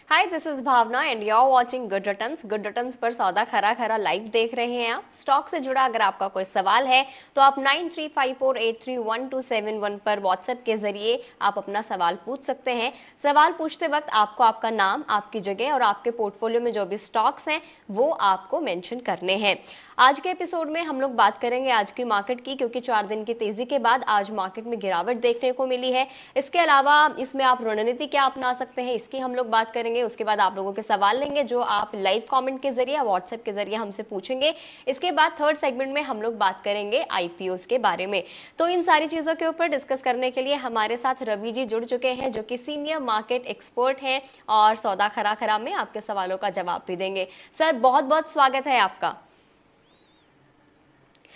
Hi, this is Bhavna and you are watching Good Returns. Good Returns पर सौदा खरा खरा लाइव देख रहे हैं आप। स्टॉक से जुड़ा अगर आपका कोई सवाल है तो आप 9354831271 पर व्हाट्सएप के जरिए आप अपना सवाल पूछ सकते हैं। सवाल पूछते वक्त आपको आपका नाम, आपकी जगह और आपके पोर्टफोलियो में जो भी स्टॉक्स हैं वो आपको मेंशन करने हैं। आज के एपिसोड में हम लोग बात करेंगे आज की मार्केट की, क्योंकि 4 दिन की तेजी के बाद आज मार्केट में गिरावट देखने को मिली है। इसके अलावा इसमें आप रणनीति क्या अपना सकते हैं इसकी हम लोग बात करेंगे। उसके बाद आप लोगों के सवाल लेंगे जो आप लाइव कमेंट के जरिए, व्हाट्सएप के जरिए हमसे पूछेंगे। इसके बाद थर्ड सेगमेंट में हम लोग बात करेंगे आईपीओस के बारे में। तो इन सारी चीजों के ऊपर डिस्कस करने के लिए हमारे साथ रवि जी जुड़ चुके हैं, जो कि सीनियर मार्केट एक्सपर्ट हैं और सौदा खरा खरा में आपके सवालों का जवाब भी देंगे। सर, बहुत बहुत स्वागत है आपका।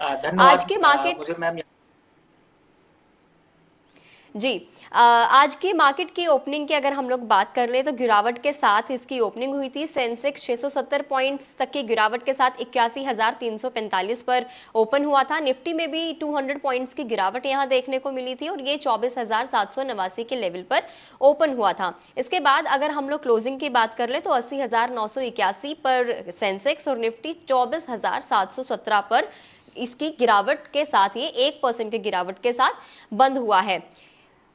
आज धन्यवाद की मार्केट मुझे मैम। जी, आज की मार्केट की ओपनिंग की अगर हम लोग बात कर लें तो गिरावट के साथ इसकी ओपनिंग हुई थी। सेंसेक्स 670 पॉइंट्स तक की गिरावट के साथ 81,345 पर ओपन हुआ था। निफ्टी में भी 200 पॉइंट्स की गिरावट यहां देखने को मिली थी और ये 24,789 के लेवल पर ओपन हुआ था। इसके बाद अगर हम लोग क्लोजिंग की बात कर ले तो 80,981 पर सेंसेक्स और निफ्टी 24,717 पर इसकी गिरावट के साथ, ये 1% की गिरावट के साथ बंद हुआ है।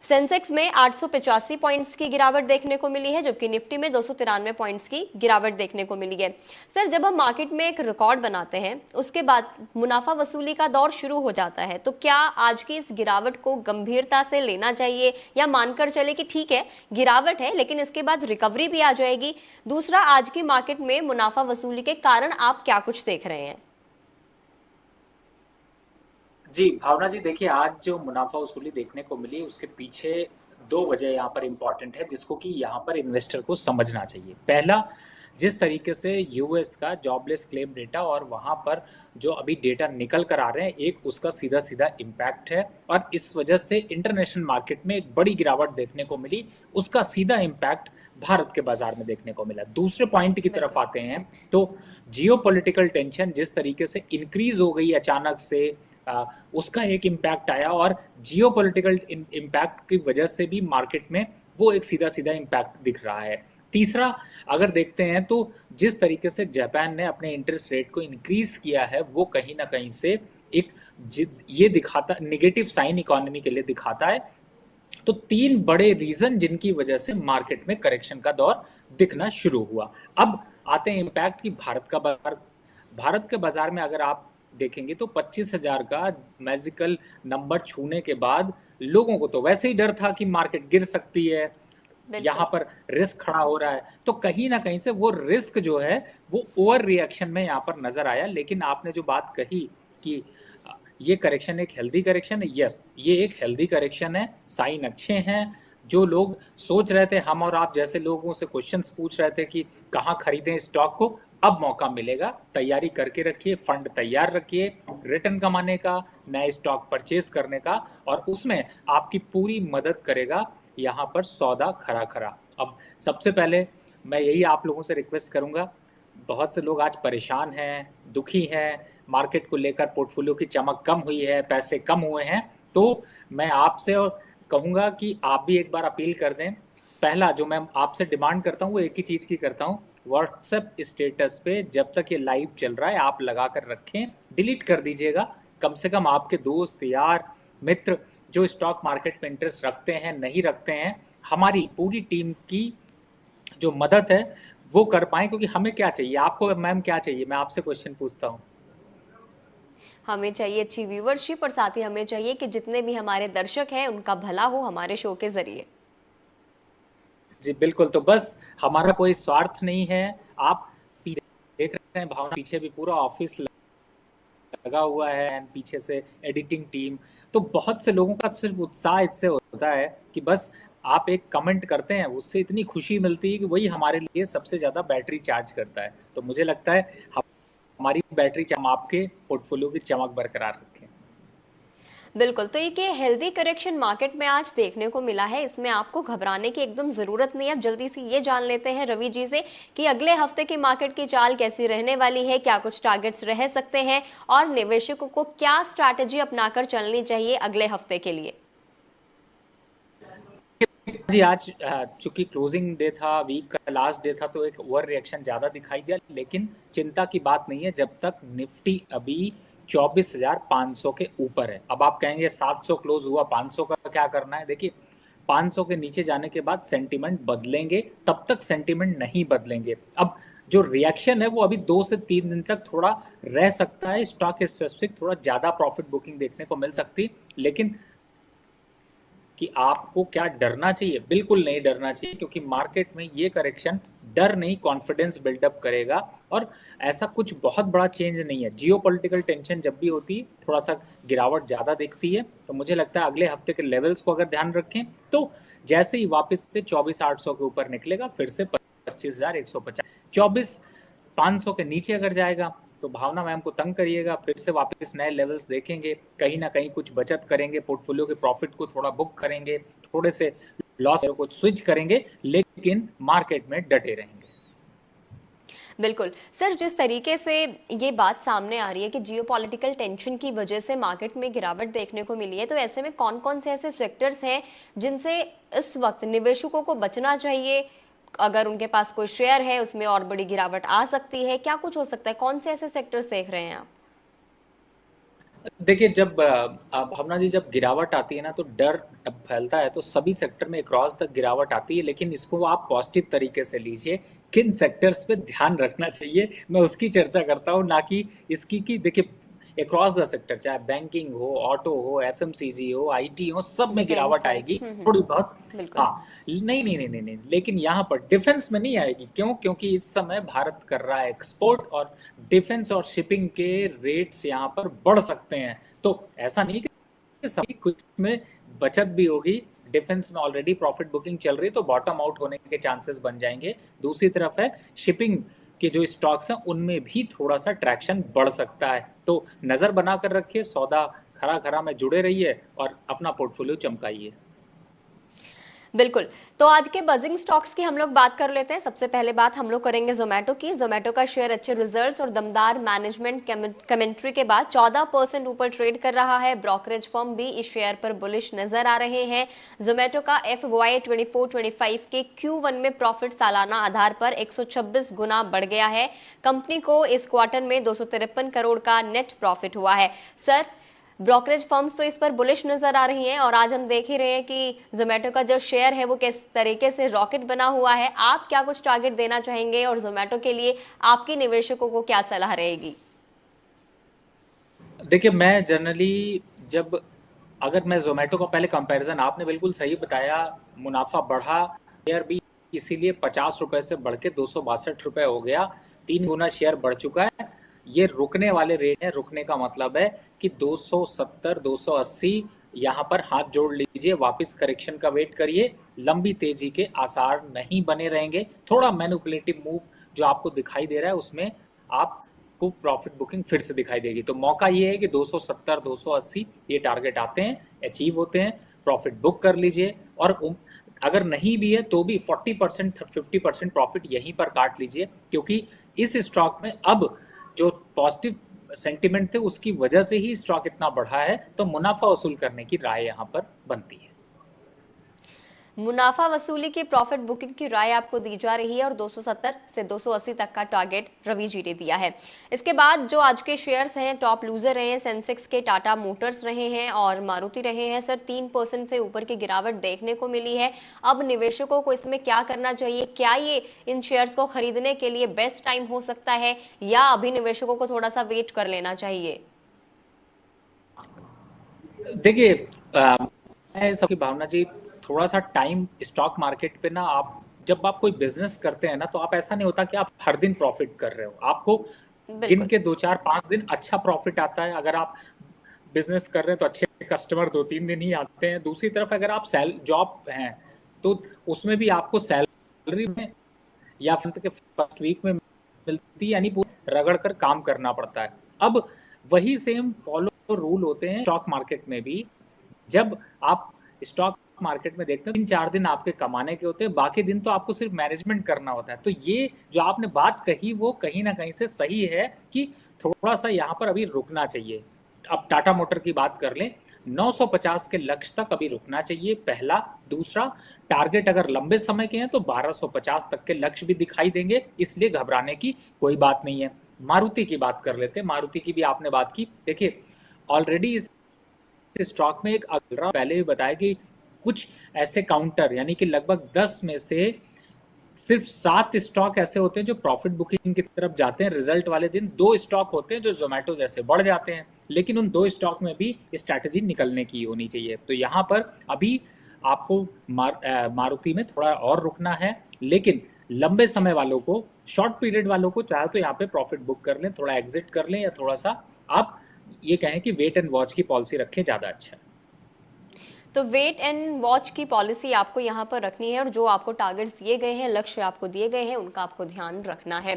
सेंसेक्स में 885 पॉइंट्स की गिरावट देखने को मिली है, जबकि निफ्टी में 293 पॉइंट्स की गिरावट देखने को मिली है। सर, जब हम मार्केट में एक रिकॉर्ड बनाते हैं उसके बाद मुनाफा वसूली का दौर शुरू हो जाता है, तो क्या आज की इस गिरावट को गंभीरता से लेना चाहिए या मानकर चले कि ठीक है गिरावट है लेकिन इसके बाद रिकवरी भी आ जाएगी? दूसरा, आज की मार्केट में मुनाफा वसूली के कारण आप क्या कुछ देख रहे हैं? जी भावना जी, देखिए आज जो मुनाफा वसूली देखने को मिली उसके पीछे दो वजह यहाँ पर इम्पॉर्टेंट है जिसको कि यहाँ पर इन्वेस्टर को समझना चाहिए। पहला, जिस तरीके से यूएस का जॉबलेस क्लेम डेटा और वहाँ पर जो अभी डेटा निकल कर आ रहे हैं, एक उसका सीधा सीधा इम्पैक्ट है और इस वजह से इंटरनेशनल मार्केट में एक बड़ी गिरावट देखने को मिली। उसका सीधा इम्पैक्ट भारत के बाजार में देखने को मिला। दूसरे पॉइंट की तरफ बिल्कुल। आते हैं तो जियो पॉलिटिकल टेंशन जिस तरीके से इंक्रीज हो गई अचानक से, उसका एक इम्पैक्ट आया और जियो पॉलिटिकल इम्पैक्ट की वजह से भी मार्केट में वो एक सीधा सीधा इम्पैक्ट दिख रहा है। तीसरा, अगर देखते हैं तो जिस तरीके से जापान ने अपने इंटरेस्ट रेट को इंक्रीज किया है वो कहीं ना कहीं से एक ये दिखाता, निगेटिव साइन इकोनॉमी के लिए दिखाता है। तो तीन बड़े रीजन जिनकी वजह से मार्केट में करेक्शन का दौर दिखना शुरू हुआ। अब आते हैं इम्पैक्ट की भारत का बाजार। भारत के बाजार में अगर आप देखेंगे तो 25,000 का मैजिकल नंबर छूने के बाद लोगों को तो वैसे ही डर था कि मार्केट गिर सकती है, बिल्कुल। यहाँ पर रिस्क खड़ा हो रहा है। तो कहीं ना कहीं से वो रिस्क जो है वो ओवर रिएक्शन में यहाँ पर नजर आया। लेकिन आपने जो बात कही कि ये करेक्शन एक हेल्दी करेक्शन है, यस ये एक हेल्दी करेक्शन है, साइन अच्छे हैं। जो लोग सोच रहे थे, हम और आप जैसे लोगों से क्वेश्चंस पूछ रहे थे कि कहाँ खरीदें स्टॉक को, अब मौका मिलेगा। तैयारी करके रखिए, फंड तैयार रखिए रिटर्न कमाने का, नए स्टॉक परचेज करने का, और उसमें आपकी पूरी मदद करेगा यहाँ पर सौदा खरा खरा। अब सबसे पहले मैं यही आप लोगों से रिक्वेस्ट करूंगा, बहुत से लोग आज परेशान हैं, दुखी हैं, मार्केट को लेकर पोर्टफोलियो की चमक कम हुई है, पैसे कम हुए हैं। तो मैं आपसे और कहूँगा कि आप भी एक बार अपील कर दें। पहला जो मैं आपसे डिमांड करता हूँ वो एक ही चीज़ की करता हूँ, व्हाट्सएप स्टेटस पे जब तक ये लाइव चल रहा है आप लगा कर रखें, डिलीट कर दीजिएगा। कम से कम आपके दोस्त यार मित्र जो स्टॉक मार्केट में इंटरेस्ट रखते हैं, नहीं रखते हैं, हमारी पूरी टीम की जो मदद है वो कर पाए। क्योंकि हमें क्या चाहिए, आपको मैम क्या चाहिए, मैं आपसे क्वेश्चन पूछता हूँ। हमें चाहिए अच्छी व्यूवरशिप और साथ ही हमें चाहिए कि जितने भी हमारे दर्शक हैं उनका भला हो हमारे शो के जरिए। जी बिल्कुल, तो बस हमारा कोई स्वार्थ नहीं है। आप देख रहे हैं भावना पीछे भी पूरा ऑफिस लगा हुआ है एंड पीछे से एडिटिंग टीम। तो बहुत से लोगों का सिर्फ उत्साह इससे होता है कि बस आप एक कमेंट करते हैं, उससे इतनी खुशी मिलती है कि वही हमारे लिए सबसे ज़्यादा बैटरी चार्ज करता है। तो मुझे लगता है हमारी बैटरी हम आपके पोर्टफोलियो की चमक बरकरार रखें। बिल्कुल। तो ये हेल्दी करेक्शन मार्केट में आज देखने को मिला है, इसमें आपको घबराने की एकदम जरूरत नहीं है। अब जल्दी से ये जान लेते हैं रवि जी से कि अगले हफ्ते की मार्केट की चाल कैसी रहने वाली है, क्या कुछ टारगेट्स रह सकते हैं और निवेशकों को क्या स्ट्रैटेजी अपनाकर चलनी चाहिए अगले हफ्ते के लिए। जी आज चूंकि क्लोजिंग डे था, वीक का लास्ट डे था, तो एक ओवर रिएक्शन ज्यादा दिखाई दिया, लेकिन चिंता की बात नहीं है जब तक निफ्टी अभी 24,500 के ऊपर है। अब आप कहेंगे 700 क्लोज हुआ, 500 का क्या करना है? देखिए 500 के नीचे जाने के बाद सेंटीमेंट बदलेंगे, तब तक सेंटीमेंट नहीं बदलेंगे। अब जो रिएक्शन है वो अभी 2 से 3 दिन तक थोड़ा रह सकता है, स्टॉक स्पेसिफिक थोड़ा ज्यादा प्रॉफिट बुकिंग देखने को मिल सकती, लेकिन कि आपको क्या डरना चाहिए? बिल्कुल नहीं डरना चाहिए, क्योंकि मार्केट में ये करेक्शन डर नहीं, कॉन्फिडेंस बिल्डअप करेगा। और ऐसा कुछ बहुत बड़ा चेंज नहीं है। जियोपॉलिटिकल टेंशन जब भी होती है थोड़ा सा गिरावट ज़्यादा दिखती है, तो मुझे लगता है अगले हफ्ते के लेवल्स को अगर ध्यान रखें तो जैसे ही वापस से 24,800 के ऊपर निकलेगा, फिर से 25,150, 24,500 के नीचे अगर जाएगा तो भावना मैम को तंग करिएगा, फिर से वापस नए लेवल्स देखेंगे, कहीं ना कहीं कुछ बचत करेंगे, पोर्टफोलियो के प्रॉफिट को थोड़ा बुक करेंगे, थोड़े से लॉस को स्विच करेंगे, लेकिन मार्केट में डटे रहेंगे। बिल्कुल सर, जिस तरीके से ये बात सामने आ रही है कि जियोपॉलिटिकल टेंशन की वजह से मार्केट में गिरावट देखने को मिली है, तो ऐसे में कौन कौन से ऐसे सेक्टर्स हैं जिनसे इस वक्त निवेशकों को बचना चाहिए? अगर उनके पास कोई शेयर है उसमें और बड़ी गिरावट आ सकती है, क्या कुछ हो सकता है? कौन से ऐसे सेक्टर्स देख रहे हैं आप? देखिए जब भावना जी, जब गिरावट आती है ना तो डर फैलता है, तो सभी सेक्टर में क्रॉस तक गिरावट आती है, लेकिन इसको आप पॉजिटिव तरीके से लीजिए। किन सेक्टर्स पे ध्यान रखना चाहिए मैं उसकी चर्चा करता हूँ, ना कि इसकी कि देखिए अक्रॉस द सेक्टर, चाहे बैंकिंग हो, ऑटो हो, एफएमसीजी हो, आईटी हो, सब में डिफेंस गिरावट हो। आएगी थोड़ी बहुत। बिल्कुल। हाँ, नहीं नहीं नहीं नहीं नहीं, लेकिन यहाँ पर डिफेंस में नहीं आएगी। क्यों? क्योंकि इस समय भारत कर रहा है एक्सपोर्ट, और डिफेंस और शिपिंग के रेट्स यहाँ पर बढ़ सकते हैं। तो ऐसा नहीं कि सभी कुछ में बचत भी होगी। डिफेंस में ऑलरेडी प्रॉफिट बुकिंग चल रही है, तो बॉटम आउट होने के चांसेस बन जाएंगे। दूसरी तरफ है शिपिंग के जो स्टॉक्स हैं उनमें भी थोड़ा सा ट्रैक्शन बढ़ सकता है। तो नजर बनाकर रखिए, सौदा खरा खरा में जुड़े रहिए और अपना पोर्टफोलियो चमकाइए। बिल्कुल। तो आज के बजिंग स्टॉक्स की हम लोग बात कर लेते हैं। सबसे पहले बात हम लोग करेंगे जोमेटो की। जोमेटो का शेयर अच्छे रिजल्ट्स और दमदार मैनेजमेंट कमेंट्री के बाद 14% ऊपर ट्रेड कर रहा है। ब्रोकरेज फर्म भी इस शेयर पर बुलिश नजर आ रहे हैं। जोमेटो का FY 24-25 के Q1 में प्रॉफिट सालाना आधार पर 126 गुना बढ़ गया है। कंपनी को इस क्वार्टर में 253 करोड़ का नेट प्रॉफिट हुआ है। सर, ब्रोकरेज फर्म्स तो इस पर बुलिश नजर आ रही हैं, और आज हम देख ही रहे हैं कि जोमेटो का जो शेयर है वो किस तरीके से रॉकेट बना हुआ है। आप क्या कुछ टारगेट देना चाहेंगे, और जोमेटो के लिए आपकी निवेशकों को क्या सलाह रहेगी? देखिए मैं जनरली जब, अगर मैं जोमेटो का पहले कंपैरिजन, आपने बिल्कुल सही बताया, मुनाफा बढ़ा, शेयर भी इसीलिए 50 रुपए से बढ़ के 262 रुपए हो गया, 3 गुना शेयर बढ़ चुका है। ये रुकने वाले रेट है। रुकने का मतलब है कि 270 280 यहाँ पर हाथ जोड़ लीजिए, वापस करेक्शन का वेट करिए। लंबी तेजी के आसार नहीं बने रहेंगे। थोड़ा मैनिपुलेटिव मूव जो आपको दिखाई दे रहा है उसमें आपको प्रॉफिट बुकिंग फिर से दिखाई देगी। तो मौका ये है कि 270 280 ये टारगेट आते हैं, अचीव होते हैं, प्रॉफिट बुक कर लीजिए। और अगर नहीं भी है तो भी 40% 50% प्रॉफिट यहीं पर काट लीजिए, क्योंकि इस स्टॉक में अब जो पॉजिटिव सेंटिमेंट थे उसकी वजह से ही स्टॉक इतना बढ़ा है। तो मुनाफा वसूल करने की राय यहाँ पर बनती है। मुनाफा वसूली की प्रॉफिट बुकिंग की राय आपको दी जा रही है, और 270 से 280 तक का टारगेट रवि जी ने दिया है। इसके बाद जो आज के शेयर्स हैं, टॉप लूजर रहे हैं सेंसेक्स के टाटा मोटर्स रहे हैं और मारुति रहे हैं। सर, 3% से ऊपर की गिरावट देखने को मिली है। अब निवेशकों को इसमें क्या करना चाहिए? क्या ये इन शेयर्स को खरीदने के लिए बेस्ट टाइम हो सकता है, या अभी निवेशकों को थोड़ा सा वेट कर लेना चाहिए? देखिए मैं सबकी भावना जी, थोड़ा सा टाइम स्टॉक मार्केट पे ना, आप जब आप कोई बिजनेस करते हैं ना, तो आप ऐसा नहीं होता कि आप हर दिन प्रॉफिट कर रहे हो। आपको गिन बिल्कुल। के 2 4 5 दिन अच्छा प्रॉफिट आता है। अगर आप बिजनेस कर रहे हैं तो अच्छे कस्टमर 2 3 दिन ही आते हैं। दूसरी तरफ अगर आप जॉब हैं तो उसमें भी आपको सैलरी में या मंथ के फर्स्ट वीक में मिलती है, यानी पूरा रगड़ कर काम करना पड़ता है। अब वही सेम फॉलो रूल होते हैं स्टॉक मार्केट में भी। जब आप स्टॉक मार्केट में देखते हैं 3 4 दिन आपके कमाने के होते हैं, बाकी दिन तो आपको सिर्फ मैनेजमेंट करना होता है। तो ये जो आपने बात कही वो कहीं ना कहीं से सही है कि थोड़ा सा यहाँ पर अभी रुकना चाहिए। अब टाटा मोटर की बात कर लें, 950 के लक्ष्य तक अभी रुकना चाहिए, पहला। दूसरा, टारगेट अगर लंबे समय के हैं तो 1250 तक के लक्ष्य भी दिखाई देंगे, इसलिए घबराने की कोई बात नहीं है। मारुति की बात कर लेते हैं, मारुति की भी आपने बात की। देखिए, ऑलरेडी इस स्टॉक में एक अगला पहले भी बताया कि कुछ ऐसे काउंटर, यानी कि लगभग 10 में से सिर्फ 7 स्टॉक ऐसे होते हैं जो प्रॉफिट बुकिंग की तरफ जाते हैं रिजल्ट वाले दिन। 2 स्टॉक होते हैं जो जोमेटो जैसे बढ़ जाते हैं, लेकिन उन 2 स्टॉक में भी स्ट्रैटेजी निकलने की होनी चाहिए। तो यहाँ पर अभी आपको मारुति में थोड़ा और रुकना है, लेकिन लंबे समय वालों को, शॉर्ट पीरियड वालों को चाहे तो यहाँ पे प्रॉफिट बुक कर लें, थोड़ा एग्जिट कर लें, या थोड़ा सा आप ये कहें कि वेट एंड वॉच की पॉलिसी रखें, ज़्यादा अच्छा है। तो वेट एंड वॉच की पॉलिसी आपको यहाँ पर रखनी है और जो आपको टारगेट्स दिए गए हैं, लक्ष्य आपको दिए गए हैं, उनका आपको ध्यान रखना है।